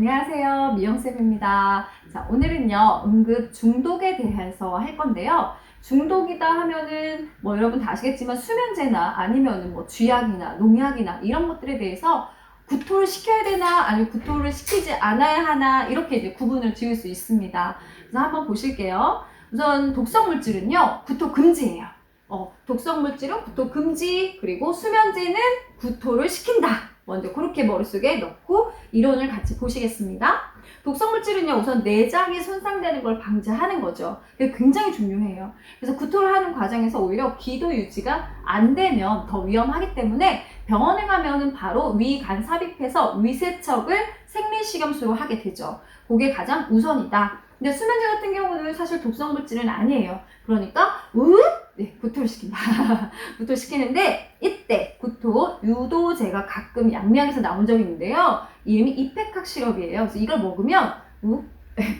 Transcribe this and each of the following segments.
안녕하세요. 미영쌤입니다. 자, 오늘은요, 응급 중독에 대해서 할 건데요. 중독이다 하면은, 여러분 다 아시겠지만, 수면제나 아니면은 쥐약이나 농약이나 이런 것들에 대해서 구토를 시켜야 되나, 아니면 구토를 시키지 않아야 하나, 이렇게 이제 구분을 지을 수 있습니다. 그래서 한번 보실게요. 우선 독성 물질은요, 구토 금지예요. 독성 물질은 구토 금지, 그리고 수면제는 구토를 시킨다. 먼저 그렇게 머릿속에 넣고 이론을 같이 보시겠습니다. 독성물질은요, 우선 내장이 손상되는 걸 방지하는 거죠. 그게 굉장히 중요해요. 그래서 구토를 하는 과정에서 오히려 기도 유지가 안 되면 더 위험하기 때문에 병원에 가면은 바로 위 간 삽입해서 위세척을 생리식염수로 하게 되죠. 그게 가장 우선이다. 근데 수면제 같은 경우는 사실 독성물질은 아니에요. 그러니까 구토를 시킨다. 구토를 시키는데 이때 구토 유도제가 가끔 양미약에서 나온 적이 있는데요. 이름이 이펙학 시럽이에요. 그래서 이걸 먹으면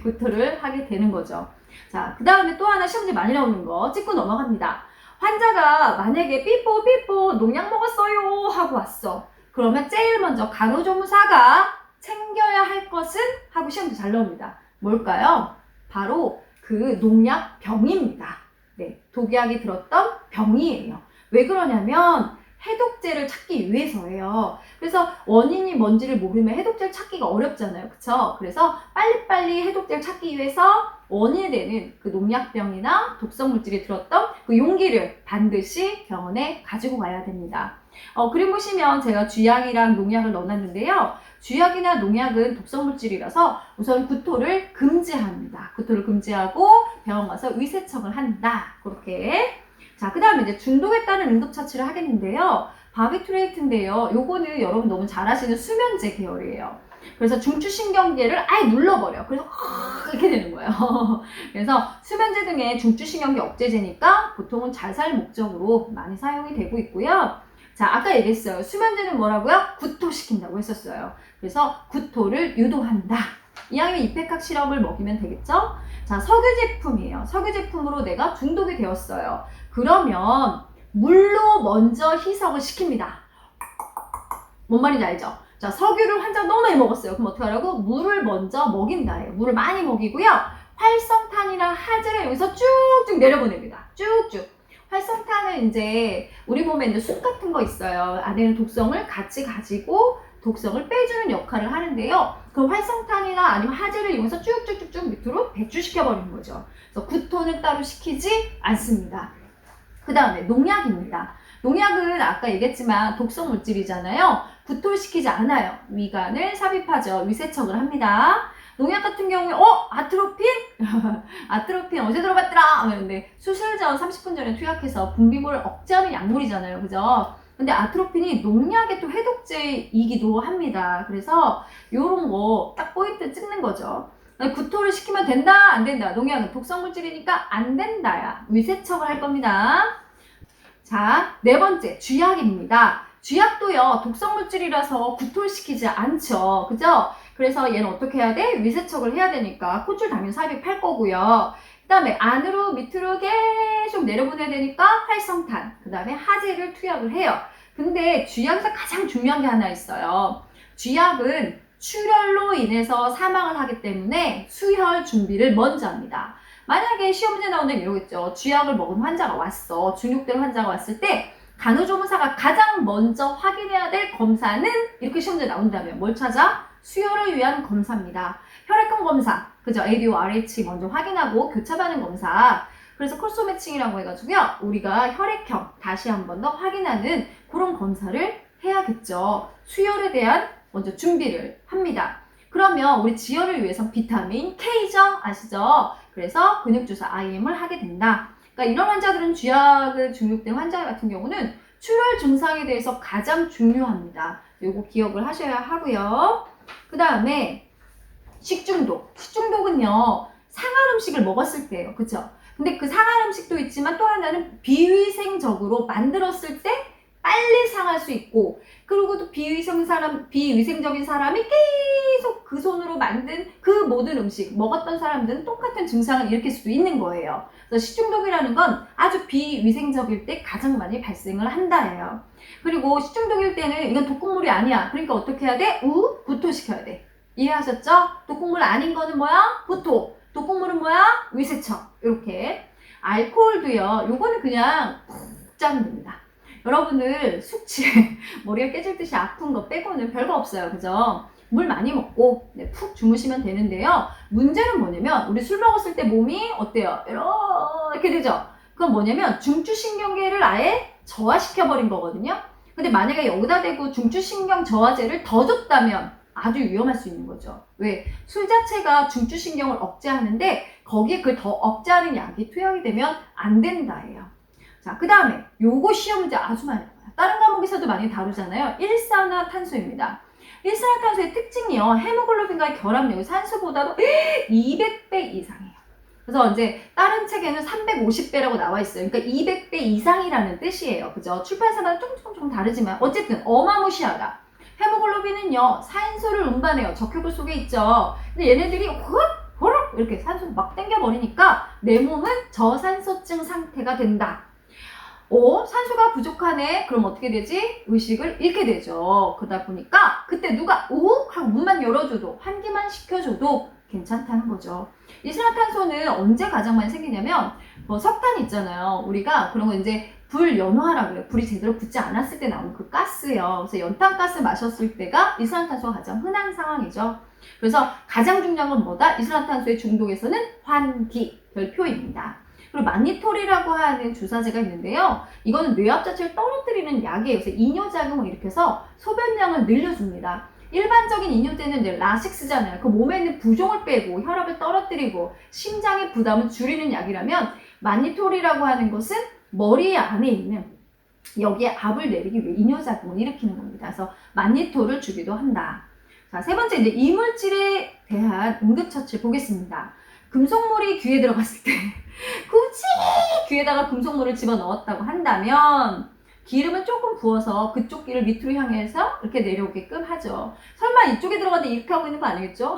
구토를 하게 되는 거죠. 자, 그 다음에 또 하나 시험지 많이 나오는 거 짚고 넘어갑니다. 환자가 만약에 삐뽀 농약 먹었어요 하고 왔어. 그러면 제일 먼저 간호조무사가 챙겨야 할 것은 하고 시험지 잘 나옵니다. 뭘까요? 바로 그 농약병입니다. 네, 독약이 들었던 병이에요. 왜 그러냐면 해독제를 찾기 위해서예요. 그래서 원인이 뭔지를 모르면 해독제를 찾기가 어렵잖아요. 그쵸? 그래서 빨리빨리 해독제를 찾기 위해서 원인이 되는 그 농약병이나 독성물질이 들었던 그 용기를 반드시 병원에 가지고 가야 됩니다. 그림 보시면 제가 쥐약이랑 농약을 넣어놨는데요. 쥐약이나 농약은 독성물질이라서 우선 구토를 금지합니다. 구토를 금지하고 병원 가서 위세척을 한다. 그렇게. 자, 그 다음에 이제 중독에 따른 응급처치를 하겠는데요. 바비투레이트인데요. 요거는 여러분 너무 잘 아시는 수면제 계열이에요. 그래서 중추신경계를 아예 눌러버려. 그래서 이렇게 되는 거예요. 그래서 수면제 등의 중추신경계 억제제니까 보통은 자살 목적으로 많이 사용이 되고 있고요. 자, 아까 얘기했어요. 수면제는 뭐라고요? 구토시킨다고 했었어요. 그래서 구토를 유도한다. 이왕이면 이펙학 시럽을 먹이면 되겠죠? 자, 석유 제품이에요. 석유 제품으로 내가 중독이 되었어요. 그러면 물로 먼저 희석을 시킵니다. 뭔 말인지 알죠? 자, 석유를 환자가 너무 많이 먹었어요. 그럼 어떻게 하라고? 물을 먼저 먹인다예요. 물을 많이 먹이고요. 활성탄이랑 하즈를 여기서 쭉쭉 내려보냅니다. 쭉쭉. 활성탄은 이제 우리 몸에 있는 숯 같은 거 있어요. 안에는 독성을 같이 가지고 독성을 빼주는 역할을 하는데요. 그 활성탄이나 아니면 하즈를 이용해서 쭉쭉쭉쭉 밑으로 배출시켜버리는 거죠. 그래서 구토는 따로 시키지 않습니다. 그 다음에 농약입니다. 농약은 아까 얘기했지만 독성 물질이잖아요. 구토를 시키지 않아요. 위관을 삽입하죠. 위세척을 합니다. 농약 같은 경우에 아트로핀? 아트로핀 어제 들어봤더라 하는데 수술 전 30분 전에 투약해서 분비물을 억제하는 약물이잖아요. 그죠? 근데 아트로핀이 농약의 또 해독제이기도 합니다. 그래서 요런 거 딱 포인트 찍는 거죠. 구토를 시키면 된다? 안 된다? 농약은 독성물질이니까 안 된다야. 위세척을 할 겁니다. 자, 네 번째, 쥐약입니다. 쥐약도요, 독성물질이라서 구토를 시키지 않죠. 그죠? 그래서 얘는 어떻게 해야 돼? 위세척을 해야 되니까 콧줄 당연히 삽입할 거고요. 그 다음에 안으로 밑으로 계속 내려보내야 되니까 활성탄, 그 다음에 하제를 투약을 해요. 근데 쥐약에서 가장 중요한 게 하나 있어요. 쥐약은 출혈로 인해서 사망을 하기 때문에 수혈 준비를 먼저 합니다. 만약에 시험 문제 나오는 게 이러겠죠. 쥐약을 먹은 환자가 왔어. 중독된 환자가 왔을 때 간호조무사가 가장 먼저 확인해야 될 검사는 이렇게 시험 문제 나온다면 뭘 찾아? 수혈을 위한 검사입니다. 혈액형 검사, 그죠? ADO, RH 먼저 확인하고 교차반응 검사. 그래서 콜소 매칭이라고 해가지고요. 우리가 혈액형 다시 한 번 더 확인하는 그런 검사를 해야겠죠. 수혈에 대한 먼저 준비를 합니다. 그러면 우리 지혈을 위해서 비타민 K죠? 아시죠? 그래서 근육주사 IM을 하게 된다. 그러니까 이런 환자들은 쥐약을 중독된 환자 같은 경우는 출혈 증상에 대해서 가장 중요합니다. 요거 기억을 하셔야 하고요. 그 다음에 식중독. 식중독은요, 상한 음식을 먹었을 때예요. 그쵸? 근데 그 상한 음식도 있지만 또 하나는 비위생적으로 만들었을 때 빨리 상할 수 있고, 그리고 또 비위생적인 사람이 계속 그 손으로 만든 그 모든 음식 먹었던 사람들은 똑같은 증상을 일으킬 수도 있는 거예요. 그래서 식중독이라는 건 아주 비위생적일 때 가장 많이 발생을 한다예요. 그리고 식중독일 때는 이건 독극물이 아니야. 그러니까 어떻게 해야 돼? 구토시켜야 돼. 이해하셨죠? 독극물 아닌 거는 뭐야? 보토. 독극물은 뭐야? 위세척. 이렇게. 알코올도요. 요거는 그냥 푹 짜면 됩니다. 여러분들 숙취, 머리가 깨질 듯이 아픈 거 빼고는 별거 없어요. 그죠? 물 많이 먹고 네, 푹 주무시면 되는데요. 문제는 뭐냐면 우리 술 먹었을 때 몸이 어때요? 이렇게 되죠? 그건 뭐냐면 중추신경계를 아예 저하시켜버린 거거든요. 근데 만약에 여기다 대고 중추신경 저하제를 더 줬다면 아주 위험할 수 있는 거죠. 왜? 술 자체가 중추신경을 억제하는데 거기에 그걸 더 억제하는 약이 투여하게 되면 안 된다예요. 자, 그 다음에 요거 시험 문제 아주 많이 나와요. 다른 과목에서도 많이 다루잖아요. 일산화탄소입니다. 일산화탄소의 특징이요. 헤모글로빈과의 결합력이 산소보다도 200배 이상이에요. 그래서 이제 다른 책에는 350배라고 나와 있어요. 그러니까 200배 이상이라는 뜻이에요. 그죠? 출판사마다 조금 다르지만 어쨌든 어마무시하다. 헤모글로빈은요. 산소를 운반해요. 적혈구 속에 있죠. 근데 얘네들이 호록 이렇게 산소를 막 당겨버리니까 내 몸은 저산소증 상태가 된다. 산소가 부족하네. 그럼 어떻게 되지? 의식을 잃게 되죠. 그러다 보니까 그때 누가 우욱 하고 문만 열어줘도 환기만 시켜줘도 괜찮다는 거죠. 이산화탄소는 언제 가장 많이 생기냐면 석탄 있잖아요. 우리가 그런 거 이제 불 연화라 그래요. 불이 제대로 붙지 않았을 때 나오는 그 가스요. 그래서 연탄가스 마셨을 때가 이산화탄소가 가장 흔한 상황이죠. 그래서 가장 중요한 건 뭐다? 이산화탄소의 중독에서는 환기, 별표입니다. 그리고 마니토리라고 하는 주사제가 있는데요. 이거는 뇌압 자체를 떨어뜨리는 약이에요. 그래서 이뇨작용을 일으켜서 소변량을 늘려줍니다. 일반적인 이뇨제는 이제 라식스잖아요. 그 몸에 있는 부종을 빼고 혈압을 떨어뜨리고 심장의 부담을 줄이는 약이라면 마니토리라고 하는 것은 머리 안에 있는 여기에 압을 내리기 위해 이뇨작용을 일으키는 겁니다. 그래서 마니토를 주기도 한다. 자, 세 번째 이제 이물질에 대한 응급처치를 보겠습니다. 금속물이 귀에 들어갔을 때 굳이 귀에다가 금속물을 집어넣었다고 한다면 기름을 조금 부어서 그쪽 귀를 밑으로 향해서 이렇게 내려오게끔 하죠. 설마 이쪽에 들어가는데 이렇게 하고 있는 거 아니겠죠?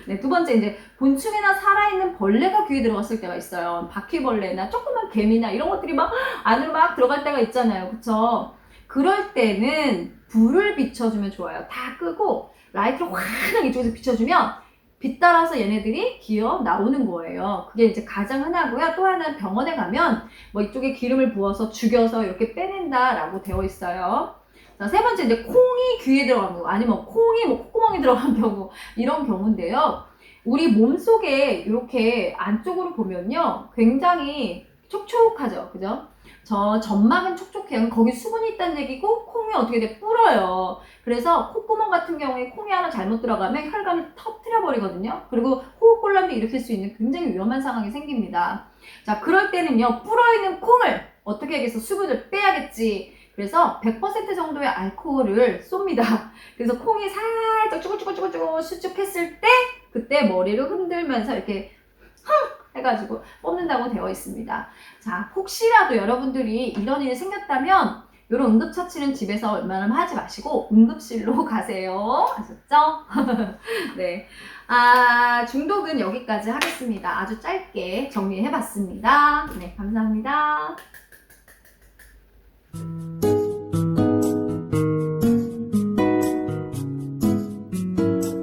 네, 두 번째 이제 곤충이나 살아있는 벌레가 귀에 들어갔을 때가 있어요. 바퀴벌레나 조그만 개미나 이런 것들이 막 안으로 막 들어갈 때가 있잖아요. 그쵸? 그럴 때는 불을 비춰주면 좋아요. 다 끄고 라이트를 확 이쪽에서 비춰주면 빛 따라서 얘네들이 기어 나오는 거예요. 그게 이제 가장 흔하고요. 또 하나는 병원에 가면 뭐 이쪽에 기름을 부어서 죽여서 이렇게 빼낸다라고 되어 있어요. 자, 세 번째 이제 콩이 귀에 들어간 경우 아니면 콩이 뭐 콧구멍에 들어간 경우 이런 경우인데요. 우리 몸속에 이렇게 안쪽으로 보면요. 굉장히 촉촉하죠. 그죠? 저 점막은 촉촉해요. 거기 수분이 있다는 얘기고 콩이 어떻게 돼? 불어요. 그래서 콧구멍 같은 경우에 콩이 하나 잘못 들어가면 혈관을 터뜨려 버리거든요. 그리고 호흡곤란도 일으킬 수 있는 굉장히 위험한 상황이 생깁니다. 자, 그럴 때는요. 불어있는 콩을 어떻게 하겠어? 수분을 빼야겠지. 그래서 100% 정도의 알코올을 쏩니다. 그래서 콩이 살짝 쭈글쭈글쭈글 수축했을 때 그때 머리를 흔들면서 이렇게 해가지고 뽑는다고 되어 있습니다. 자, 혹시라도 여러분들이 이런 일이 생겼다면 이런 응급처치는 집에서 웬만하면 하지 마시고 응급실로 가세요. 아셨죠? 네. 중독은 여기까지 하겠습니다. 아주 짧게 정리해봤습니다. 네, 감사합니다.